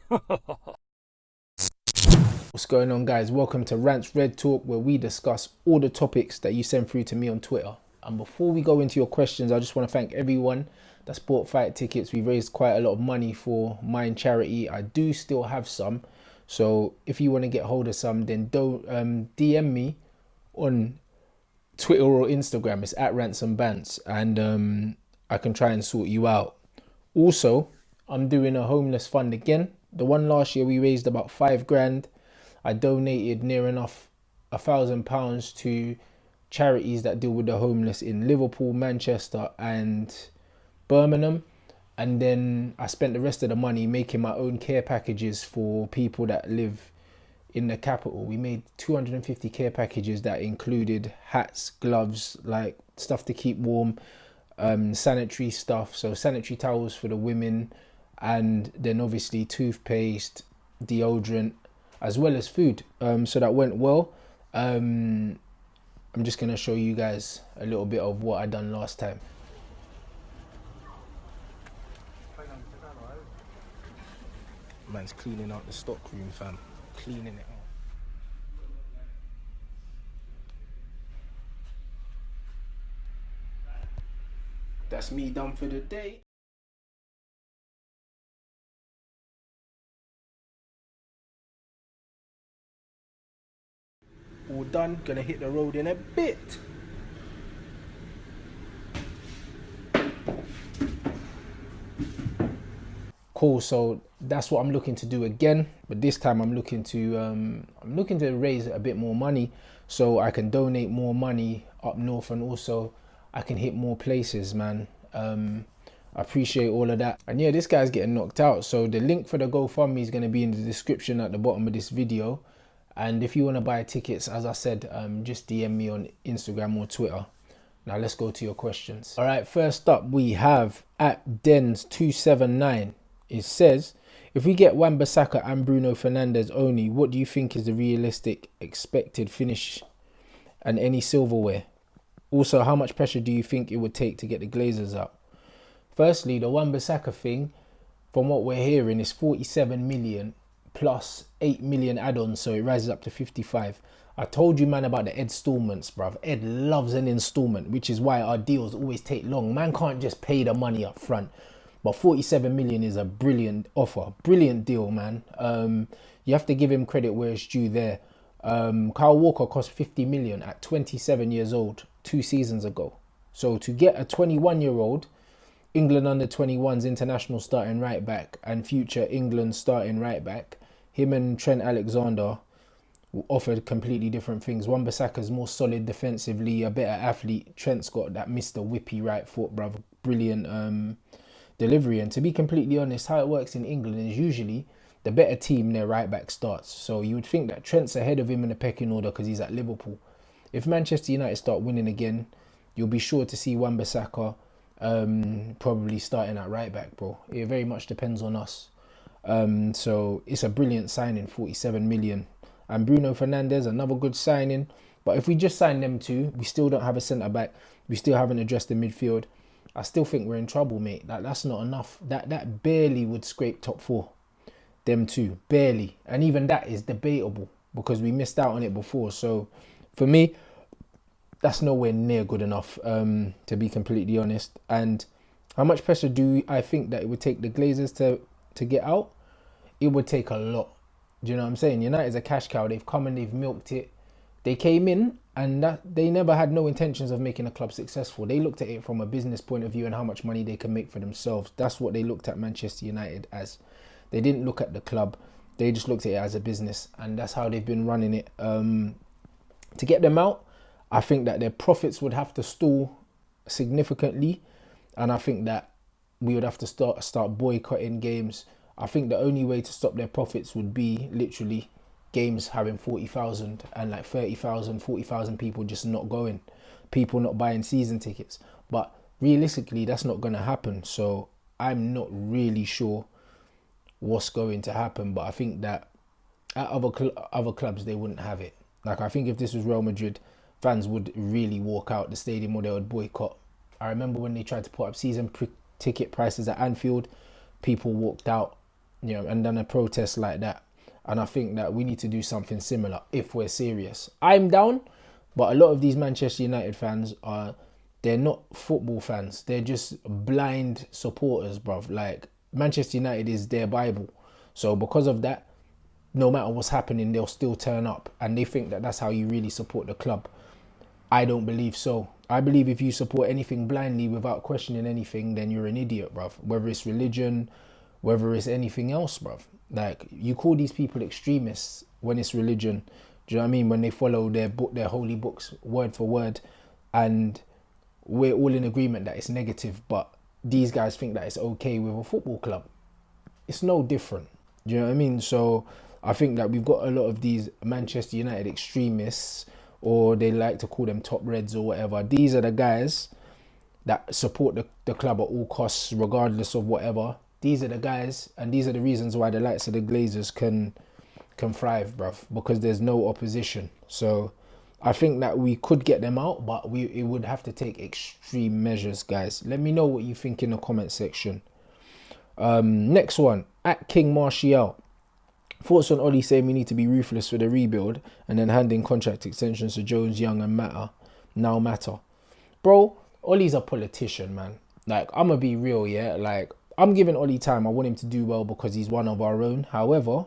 What's going on, guys? Welcome to Rants Red Talk, where we discuss all the topics that you send through to me on Twitter. And before we go into your questions, I just want to thank everyone that's bought fight tickets. We raised quite a lot of money for mine charity. I do still have some, so if you want to get hold of some, then don't DM me on Twitter or Instagram. It's at Rants and Bants, and I can try and sort you out. Also, I'm doing a homeless fund again. The one last year we raised about £5,000. I donated near enough £1,000 to charities that deal with the homeless in Liverpool, Manchester, and Birmingham. And then I spent the rest of the money making my own care packages for people that live in the capital. We made 250 care packages that included hats, gloves, like stuff to keep warm, sanitary stuff, so sanitary towels for the women, and then obviously toothpaste, deodorant, as well as food. So that went well. I'm just gonna show you guys a little bit of what I done last time. Man's cleaning out the stock room, fam. Cleaning it out. That's me done for the day. All done. Gonna hit the road in a bit. Cool. So that's what I'm looking to do again, but this time I'm looking to raise a bit more money so I can donate more money up north, and also I can hit more places, man. I appreciate all of that. And yeah, this guy's getting knocked out, so the link for the GoFundMe is going to be in the description at the bottom of this video. And if you want to buy tickets, as I said, just DM me on Instagram or Twitter. Now let's go to your questions. All right, first up we have at Dens279. It says, if we get Wan Bissaka and Bruno Fernandes only, what do you think is the realistic expected finish and any silverware? Also, how much pressure do you think it would take to get the Glazers out? Firstly, the Wan Bissaka thing, from what we're hearing, is 47 million plus 8 million add-ons, so it rises up to 55. I told you, man, about the installments, bruv. Ed loves an installment, which is why our deals always take long. Man can't just pay the money up front. But 47 million is a brilliant offer. Brilliant deal, man. You have to give him credit where it's due there. Kyle Walker cost 50 million at 27 years old 2 seasons ago. So to get a 21-year-old England under 21s international starting right back and future England starting right back, him and Trent Alexander offered completely different things. Wan Bissaka's more solid defensively, a better athlete. Trent's got that Mr. Whippy right foot, bruv. Brilliant delivery. And to be completely honest, how it works in England is usually the better team, their right back starts. So you would think that Trent's ahead of him in the pecking order because he's at Liverpool. If Manchester United start winning again, you'll be sure to see Wan Bissaka probably starting at right back, bro. It very much depends on us. So it's a brilliant signing, 47 million. And Bruno Fernandes, another good signing. But if we just sign them two, we still don't have a centre back. We still haven't addressed the midfield. I still think we're in trouble, mate. That's not enough. That barely would scrape top 4. Them two, barely. And even that is debatable because we missed out on it before. So for me, that's nowhere near good enough, to be completely honest. And how much pressure do I think that it would take the Glazers to get out? It would take a lot. Do you know what I'm saying? United's a cash cow. They've come and they've milked it. They came in and they never had no intentions of making a club successful. They looked at it from a business point of view and how much money they can make for themselves. That's what they looked at Manchester United as. They didn't look at the club. They just looked at it as a business, and that's how they've been running it. To get them out, I think that their profits would have to stall significantly, and I think that we would have to start boycotting games. I think the only way to stop their profits would be literally games having 40,000 and like 30,000, 40,000 people just not going, people not buying season tickets. But realistically, that's not going to happen. So I'm not really sure what's going to happen. But I think that at other clubs, they wouldn't have it. Like, I think if this was Real Madrid, fans would really walk out the stadium or they would boycott. I remember when they tried to put up season ticket prices at Anfield, people walked out. and done a protest like that. And I think that we need to do something similar if we're serious. I'm down, but a lot of these Manchester United fans they're not football fans. They're just blind supporters, bruv. Like, Manchester United is their Bible. So because of that, no matter what's happening, they'll still turn up. And they think that that's how you really support the club. I don't believe so. I believe if you support anything blindly without questioning anything, then you're an idiot, bruv. Whether it's religion, whether it's anything else, bruv. Like, you call these people extremists when it's religion. Do you know what I mean? When they follow their holy books word for word, and we're all in agreement that it's negative, but these guys think that it's okay with a football club. It's no different. Do you know what I mean? So I think that we've got a lot of these Manchester United extremists, or they like to call them top reds or whatever. These are the guys that support the club at all costs, regardless of whatever. These are the guys, and these are the reasons why the likes of the Glazers can thrive, bruv, because there's no opposition. So I think that we could get them out, but it would have to take extreme measures, guys. Let me know what you think in the comment section. Next one, at King Martial. Thoughts on Ollie saying we need to be ruthless for the rebuild and then handing contract extensions to Jones, Young and Matter. Bro, Ollie's a politician, man. Like, I'm going to be real, yeah? Like, I'm giving Ollie time. I want him to do well because he's one of our own. However,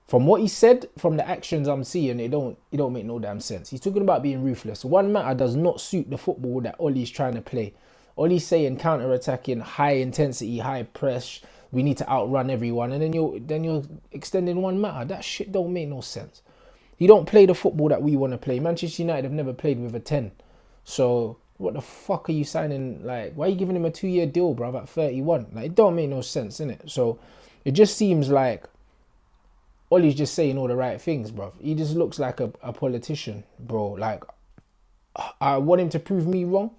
from what he said, from the actions I'm seeing, it don't make no damn sense. He's talking about being ruthless. One Matter does not suit the football that Ollie's trying to play. Ollie's saying counter-attacking, high intensity, high press. We need to outrun everyone, and then you're extending One Matter. That shit don't make no sense. You don't play the football that we want to play. Manchester United have never played with a 10. So what the fuck are you signing? Like, why are you giving him a 2-year deal, bruv, at 31? Like, it don't make no sense, innit? So it just seems like Ollie's just saying all the right things, bruv. He just looks like a politician, bro. Like, I want him to prove me wrong,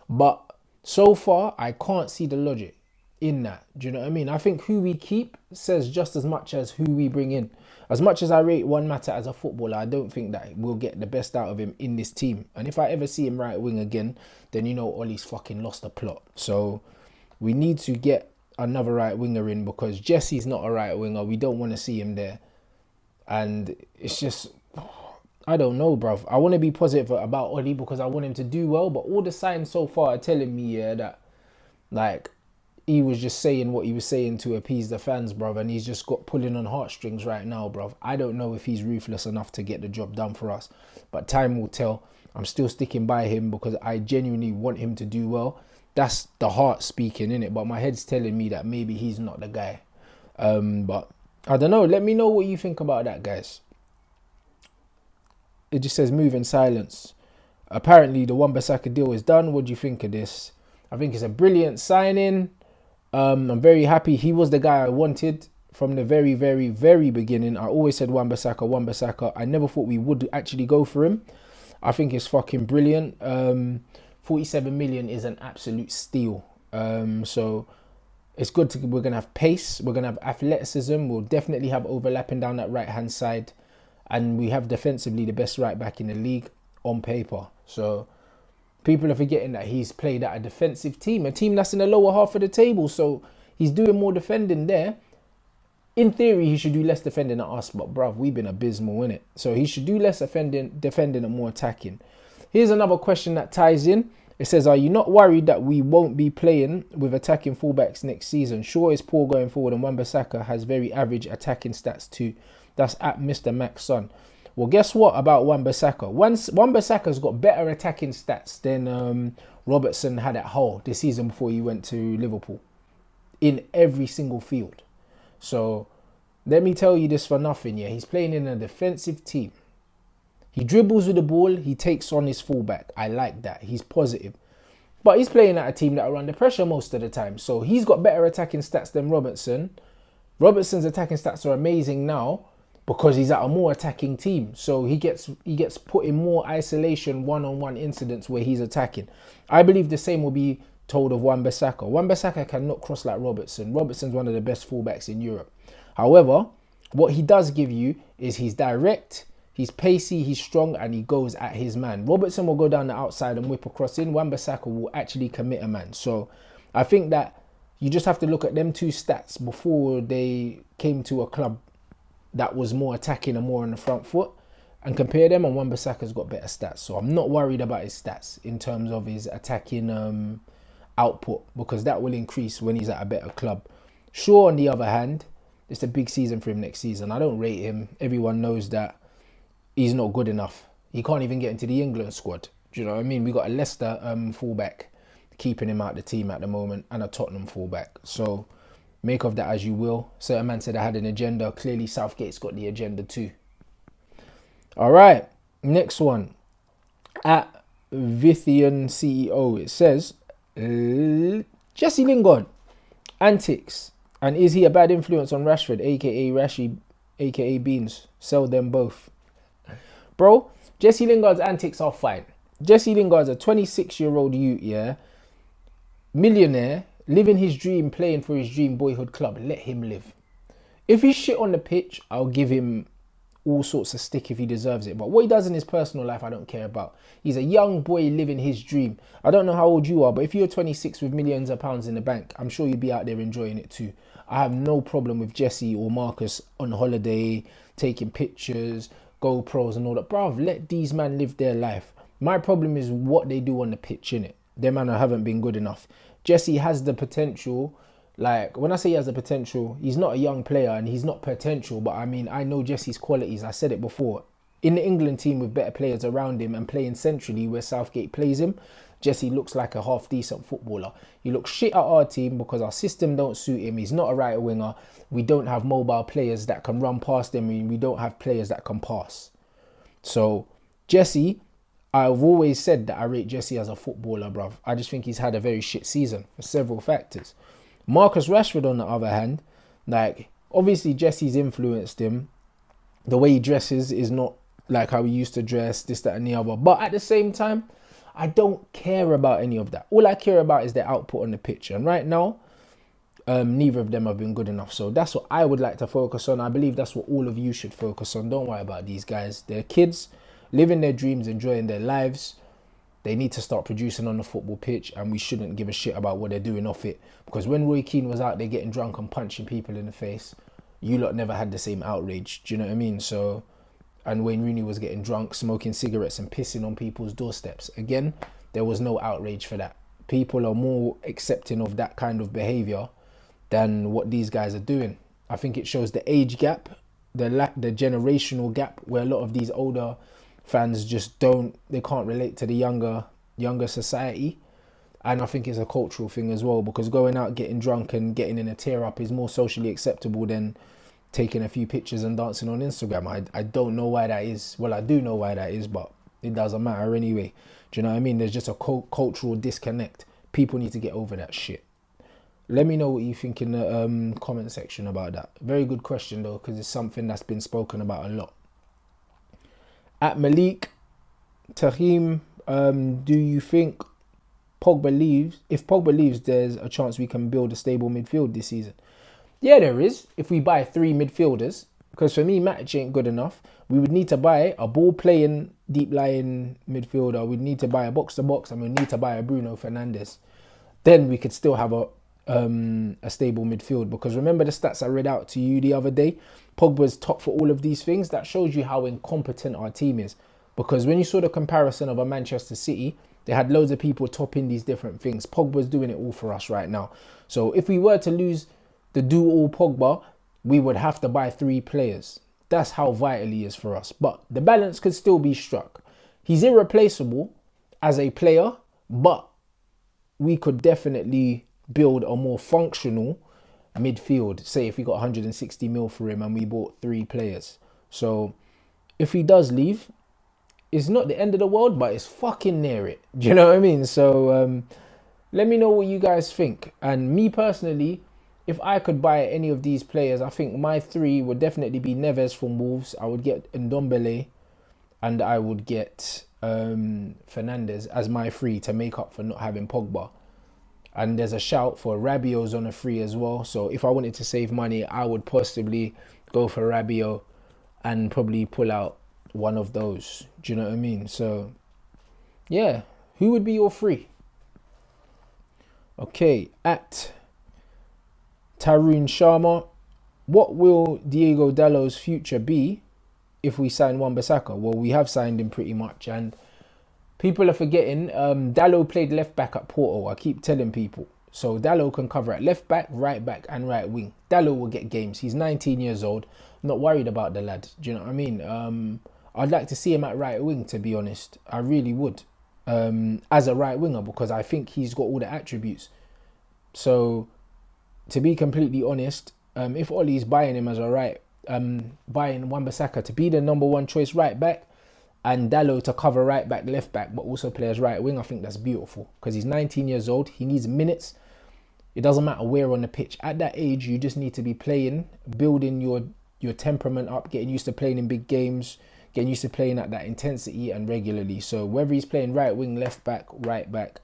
but so far I can't see the logic in that. Do you know what I mean? I think who we keep says just as much as who we bring in. As much as I rate One Matter as a footballer, I don't think that we'll get the best out of him in this team. And if I ever see him right wing again, then you know Ollie's fucking lost the plot. So we need to get another right winger in, because Jesse's not a right winger. We don't want to see him there. And it's just, I don't know, bruv. I want to be positive about Ollie because I want him to do well, but all the signs so far are telling me, yeah, that like he was just saying what he was saying to appease the fans, bruv, and he's just got pulling on heartstrings right now, bruv. I don't know if he's ruthless enough to get the job done for us, but time will tell. I'm still sticking by him because I genuinely want him to do well. That's the heart speaking, innit? But my head's telling me that maybe he's not the guy. But I don't know. Let me know what you think about that, guys. It just says move in silence. Apparently the Wan Bissaka deal is done. What do you think of this? I think it's a brilliant signing. I'm very happy. He was the guy I wanted from the very, very, very beginning. I always said Wan Bissaka. I never thought we would actually go for him. I think it's fucking brilliant. 47 million is an absolute steal. So it's good. We're going to have pace. We're going to have athleticism. We'll definitely have overlapping down that right-hand side. And we have defensively the best right back in the league on paper. So people are forgetting that he's played at a defensive team, a team that's in the lower half of the table. So he's doing more defending there. In theory, he should do less defending at us, but bruv, we've been abysmal, innit? So he should do less defending and more attacking. Here's another question that ties in. It says, are you not worried that we won't be playing with attacking fullbacks next season? Sure, it's poor going forward, and Wan Bissaka has very average attacking stats too. That's at Mr. Mac's son. Well, guess what about Wan Bissaka? Wan Bissaka's got better attacking stats than Robertson had at Hull this season before he went to Liverpool in every single field. So let me tell you this for nothing, yeah. He's playing in a defensive team. He dribbles with the ball. He takes on his fullback. I like that. He's positive. But he's playing at a team that are under pressure most of the time. So he's got better attacking stats than Robertson. Robertson's attacking stats are amazing now because he's at a more attacking team. So he gets put in more isolation, one-on-one incidents where he's attacking. I believe the same will be told of Wan Bissaka. Wan Bissaka cannot cross like Robertson. Robertson's one of the best fullbacks in Europe. However, what he does give you is he's direct, he's pacey, he's strong, and he goes at his man. Robertson will go down the outside and whip across in. Wan Bissaka will actually commit a man. So I think that You just have to look at them two stats before they came to a club that was more attacking and more on the front foot, and compare them, and Wan Bissaka's got better stats. So I'm not worried about his stats in terms of his attacking output, because that will increase when he's at a better club. Shaw, on the other hand, it's a big season for him next season. I don't rate him. Everyone knows that he's not good enough. He can't even get into the England squad. Do you know what I mean? We got a Leicester fullback keeping him out the team at the moment, and a Tottenham fullback. So make of that as you will. Certain man said I had an agenda. Clearly Southgate's got the agenda too. All right, next one. At Vithian CEO, it says, Jesse Lingard, antics. And is he a bad influence on Rashford, aka Rashi, aka Beans? Sell them both. Bro, Jesse Lingard's antics are fine. Jesse Lingard's a 26-year-old youth, yeah? Millionaire, living his dream, playing for his dream boyhood club. Let him live. If he's shit on the pitch, I'll give him all sorts of stick if he deserves it. But what he does in his personal life, I don't care about. He's a young boy living his dream. I don't know how old you are, but if you're 26 with millions of pounds in the bank, I'm sure you'd be out there enjoying it too. I have no problem with Jesse or Marcus on holiday, taking pictures, GoPros and all that. Bruv, let these men live their life. My problem is what they do on the pitch, innit? Them man haven't been good enough. Jesse has the potential. Like, when I say he has the potential, he's not a young player and he's not potential, but I mean, I know Jesse's qualities. I said it before. In the England team with better players around him and playing centrally where Southgate plays him, Jesse looks like a half-decent footballer. He looks shit at our team because our system don't suit him. He's not a right winger. We don't have mobile players that can run past him, and we don't have players that can pass. So, Jesse, I've always said that I rate Jesse as a footballer, bruv. I just think he's had a very shit season for several factors. Marcus Rashford, on the other hand, like, obviously Jesse's influenced him. The way he dresses is not like how he used to dress, this, that, and the other. But at the same time, I don't care about any of that. All I care about is their output on the pitch. And right now, neither of them have been good enough. So that's what I would like to focus on. I believe that's what all of you should focus on. Don't worry about these guys. They're kids, living their dreams, enjoying their lives. They need to start producing on the football pitch, and we shouldn't give a shit about what they're doing off it. Because when Roy Keane was out there getting drunk and punching people in the face, you lot never had the same outrage. Do you know what I mean? So, and Wayne Rooney was getting drunk, smoking cigarettes and pissing on people's doorsteps. Again, there was no outrage for that. People are more accepting of that kind of behaviour than what these guys are doing. I think it shows the age gap, the generational gap, where a lot of these older fans just they can't relate to the younger society. And I think it's a cultural thing as well, because going out getting drunk and getting in a tear up is more socially acceptable than taking a few pictures and dancing on Instagram. I don't know why that is. Well, I do know why that is, but it doesn't matter anyway. Do you know what I mean? There's just a cultural disconnect. People need to get over that shit. Let me know what you think in the comment section about that. Very good question though, because it's something that's been spoken about a lot. At Malik Tahim, do you think if Pogba leaves, there's a chance we can build a stable midfield this season? Yeah, there is, if we buy 3 midfielders. Because for me, Matic ain't good enough. We would need to buy a ball-playing, deep-lying midfielder. We'd need to buy a box-to-box, and we'd need to buy a Bruno Fernandes. Then we could still have a stable midfield. Because remember the stats I read out to you the other day? Pogba's top for all of these things. That shows you how incompetent our team is. Because when you saw the comparison of a Manchester City, they had loads of people topping these different things. Pogba's doing it all for us right now. So if we were to lose the do-all Pogba, we would have to buy 3 players. That's how vital he is for us. But the balance could still be struck. He's irreplaceable as a player, but we could definitely build a more functional midfield. Say if we got 160 mil for him and we bought 3 players. So if he does leave, it's not the end of the world, but it's fucking near it. Do you know what I mean? So let me know what you guys think. And me personally, if I could buy any of these players, I think my 3 would definitely be Neves from Wolves. I would get Ndombele, and I would get Fernandes as my 3 to make up for not having Pogba. And there's a shout for Rabiot's on a free as well. So if I wanted to save money, I would possibly go for Rabiot and probably pull out one of those. Do you know what I mean? So yeah, who would be your 3? Okay, at Tarun Sharma, what will Diego Dallo's future be if we sign Wan Bissaka? Well, we have signed him pretty much, and people are forgetting Dallo played left back at Porto. I keep telling people. So Dallo can cover at left back, right back, and right wing. Dallo will get games. He's 19 years old. I'm not worried about the lad. Do you know what I mean? I'd like to see him at right wing, to be honest. I really would. As a right winger, because I think he's got all the attributes. So, to be completely honest, if Ollie's buying him as a buying Wan Bissaka to be the number one choice right back, and Dallo to cover right back, left back, but also play as right wing, I think that's beautiful. Because he's 19 years old. He needs minutes. It doesn't matter where on the pitch. At that age, you just need to be playing, building your temperament up, getting used to playing in big games, getting used to playing at that intensity and regularly. So whether he's playing right wing, left back, right back,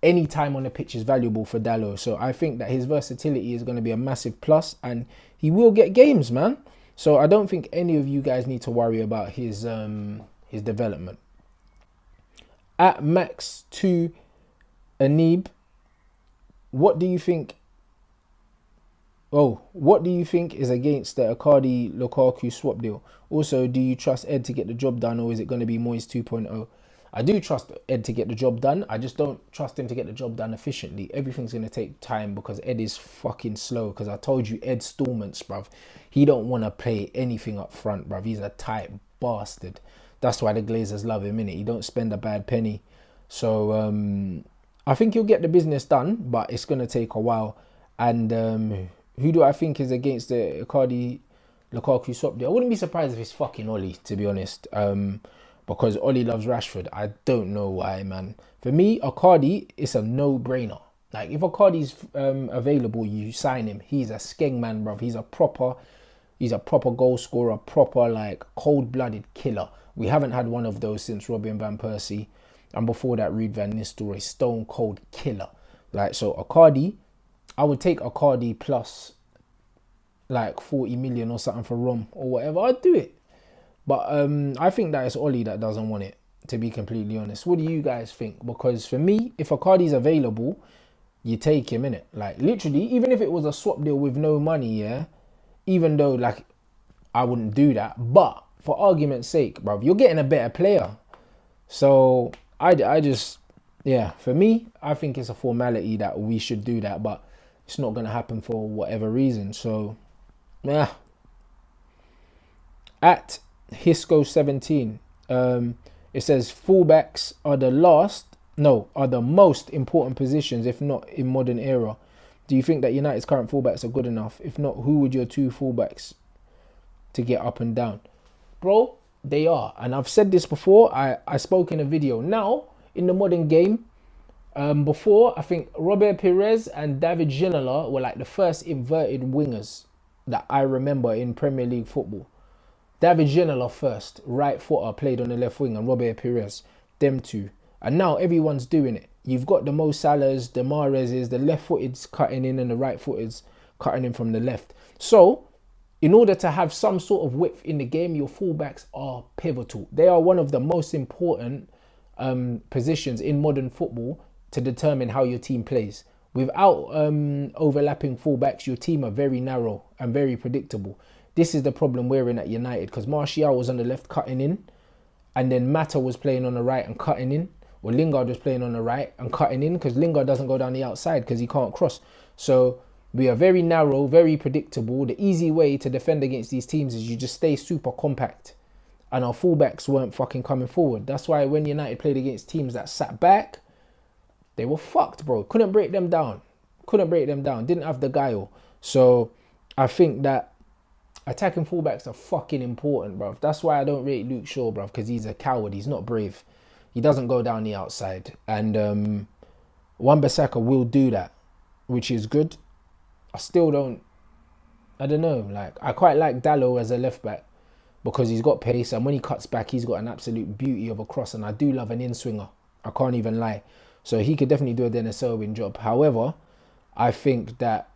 any time on the pitch is valuable for Dallo. So I think that his versatility is going to be a massive plus, and he will get games, man. So I don't think any of you guys need to worry about his development. At Max to Anib, what do you think? Oh, what do you think is against the Icardi Lukaku swap deal? Also, do you trust Ed to get the job done, or is it going to be Moyes 2.0? I do trust Ed to get the job done. I just don't trust him to get the job done efficiently. Everything's going to take time because Ed is fucking slow. Because I told you, Ed Stallments, bruv. He don't want to play anything up front, bruv. He's a tight bastard. That's why the Glazers love him, innit? He don't spend a bad penny. So, I think he'll get the business done, but it's going to take a while. And who do I think is against the Icardi Lukaku swap deal? I wouldn't be surprised if it's fucking Ollie, to be honest. Because Ollie loves Rashford. I don't know why, man. For me, Icardi is a no-brainer. Like, if Icardi's available, you sign him. He's a skeng man, bruv. He's a proper goal scorer, proper, like, cold-blooded killer. We haven't had one of those since Robin van Persie. And before that, Ruud van Nistelrooy, stone cold killer. Like, so Icardi, I would take Icardi plus like 40 million or something for Rom or whatever. I'd do it. But I think that it's Ollie that doesn't want it, to be completely honest. What do you guys think? Because for me, if Icardi's available, you take him, innit? Like, literally, even if it was a swap deal with no money, yeah, even though, like, I wouldn't do that. But for argument's sake, bruv, you're getting a better player. So I just, yeah, for me, I think it's a formality that we should do that, but it's not going to happen for whatever reason. So, yeah. At Hisco17, it says fullbacks are the most important positions, if not in modern era. Do you think that United's current fullbacks are good enough? If not, who would your two fullbacks to get up and down? Bro, they are. And I've said this before. I spoke in a video. Now, in the modern game, before, I think Robert Pires and David Ginola were like the first inverted wingers that I remember in Premier League football. David Ginola first, right footer, played on the left wing, and Robert Pires, them two. And now everyone's doing it. You've got the Mo Salahs, the Mahrez's, the left-footeds cutting in and the right-footeds cutting in from the left. So, in order to have some sort of width in the game, your fullbacks are pivotal. They are one of the most important positions in modern football to determine how your team plays. Without overlapping fullbacks, your team are very narrow and very predictable. This is the problem we're in at United, because Martial was on the left cutting in, and then Mata was playing on the right and cutting in, or Lingard was playing on the right and cutting in, because Lingard doesn't go down the outside because he can't cross. So we are very narrow, very predictable. The easy way to defend against these teams is you just stay super compact, and our fullbacks weren't fucking coming forward. That's why when United played against teams that sat back, they were fucked, bro. Couldn't break them down. Didn't have the guile. So I think that attacking fullbacks are fucking important, bro. That's why I don't rate Luke Shaw, bro, because he's a coward. He's not brave. He doesn't go down the outside. And Wan Bissaka will do that, which is good. I don't know. Like, I quite like Dallo as a left back because he's got pace, and when he cuts back, he's got an absolute beauty of a cross. And I do love an in-swinger. I can't even lie. So he could definitely do a Dennis Irwin job. However, I think that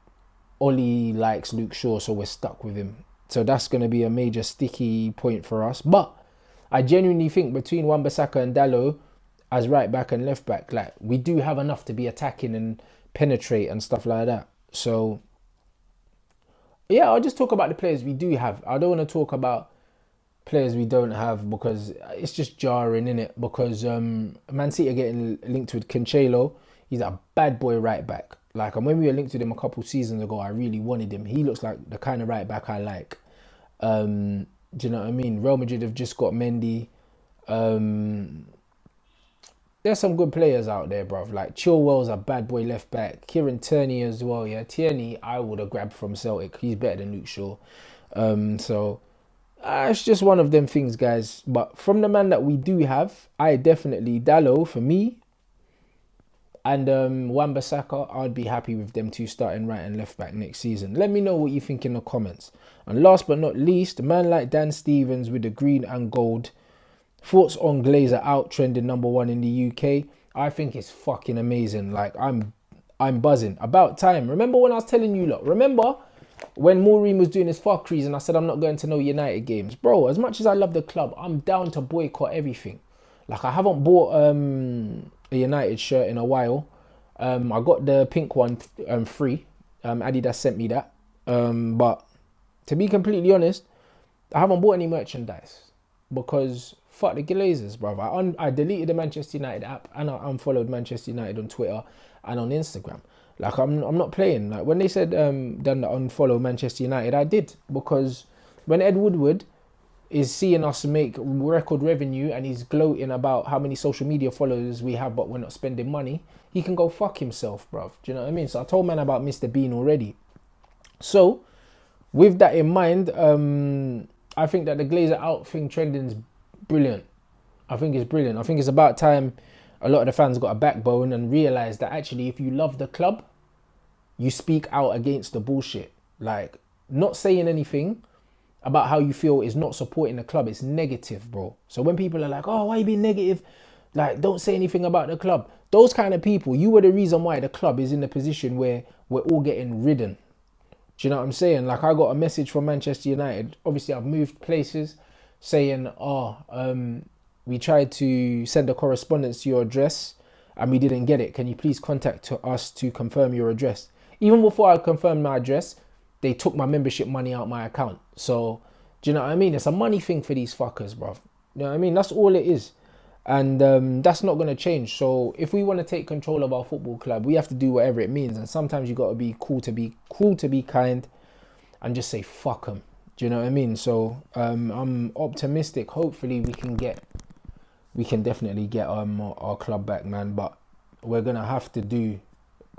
Ollie likes Luke Shaw, so we're stuck with him. So that's going to be a major sticky point for us. But I genuinely think between Wan Bissaka and Dallo as right back and left back, like, we do have enough to be attacking and penetrate and stuff like that. So Yeah, I'll just talk about the players we do have. I don't want to talk about players we don't have because it's just jarring, innit? Because Man City are getting linked with Cancelo. He's a bad boy right back. Like, and when we were linked with him a couple seasons ago, I really wanted him. He looks like the kind of right back I like. Do you know what I mean? Real Madrid have just got Mendy. Um, there's some good players out there, bruv. Like Chilwell's a bad boy left back. Kieran Tierney as well. Yeah, Tierney I would have grabbed from Celtic. He's better than Luke Shaw. So it's just one of them things, guys. But from the man that we do have, I definitely Dallo for me and Wan Bissaka. I'd be happy with them two starting right and left back next season. Let me know what you think in the comments. And last but not least, a man like Dan Stevens with the green and gold. Thoughts on Glazer out trending #1 in the UK. I think it's fucking amazing. Like I'm buzzing. About time. Remember when I was telling you, look, remember when Maureen was doing his fuckeries and I said I'm not going to no United games? Bro, as much as I love the club, I'm down to boycott everything. Like I haven't bought a United shirt in a while. I got the pink one free. Adidas sent me that. But to be completely honest, I haven't bought any merchandise because fuck the Glazers, brother. I deleted the Manchester United app and I unfollowed Manchester United on Twitter and on Instagram. Like I'm not playing. Like when they said done the unfollow Manchester United, I did because when Ed Woodward is seeing us make record revenue and he's gloating about how many social media followers we have but we're not spending money, he can go fuck himself, bruv. Do you know what I mean? So I told man about Mr. Bean already. So with that in mind, I think that the Glazer out thing trending is brilliant. I think it's brilliant. I think it's about time a lot of the fans got a backbone and realised that actually if you love the club, you speak out against the bullshit. Like, not saying anything about how you feel is not supporting the club. It's negative, bro. So when people are like, oh, why are you being negative? Like, don't say anything about the club. Those kind of people, you were the reason why the club is in the position where we're all getting ridden. Do you know what I'm saying? Like I got a message from Manchester United. Obviously, I've moved places, saying, we tried to send a correspondence to your address and we didn't get it. Can you please contact us to confirm your address? Even before I confirmed my address, they took my membership money out my account. So, do you know what I mean? It's a money thing for these fuckers, bruv. You know what I mean? That's all it is. And that's not going to change. So if we want to take control of our football club, we have to do whatever it means. And sometimes you got to be cool to be kind and just say fuck them. Do you know what I mean? So I'm optimistic. Hopefully we can definitely get our club back, man. But we're going to have to do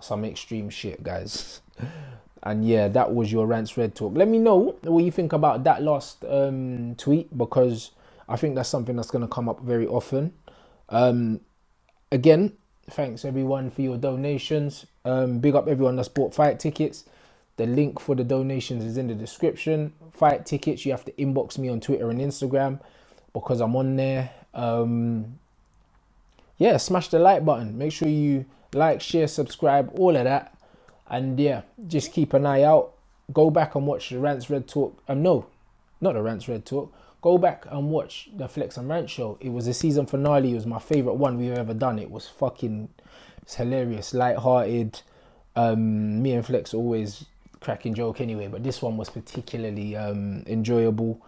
some extreme shit, guys. And yeah, that was your Rants Red Talk. Let me know what you think about that last tweet, because I think that's something that's going to come up very often. Again, thanks everyone for your donations. Big up everyone that's bought fight tickets. The link for the donations is in the description. Fight tickets, you have to inbox me on Twitter and Instagram because I'm on there. Yeah, smash the like button. Make sure you like, share, subscribe, all of that. And yeah, just keep an eye out. Go back and watch the Rants Red Talk. No, not the Rants Red Talk. Go back and watch the Flex and Rant show. It was the season finale. It was my favourite one we've ever done. It was it's hilarious, light-hearted. Me and Flex always cracking joke anyway, but this one was particularly enjoyable.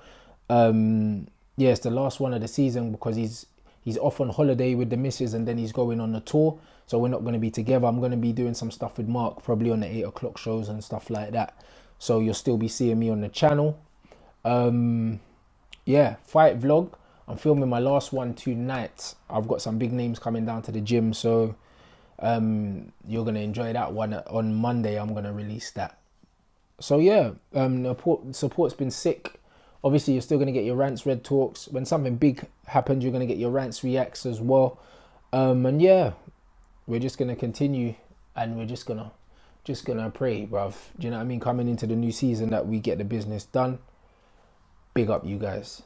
Yeah, it's the last one of the season because he's off on holiday with the missus and then he's going on the tour. So we're not going to be together. I'm going to be doing some stuff with Mark, probably on the 8 o'clock shows and stuff like that. So you'll still be seeing me on the channel. Yeah, fight vlog. I'm filming my last one tonight. I've got some big names coming down to the gym. So you're going to enjoy that one. On Monday, I'm going to release that. So yeah, the support's been sick. Obviously, you're still going to get your Rants Red Talks. When something big happens, you're going to get your Rants Reacts as well. And yeah, we're just going to continue and we're just going to pray, bruv. Do you know what I mean? Coming into the new season that we get the business done. Big up you guys.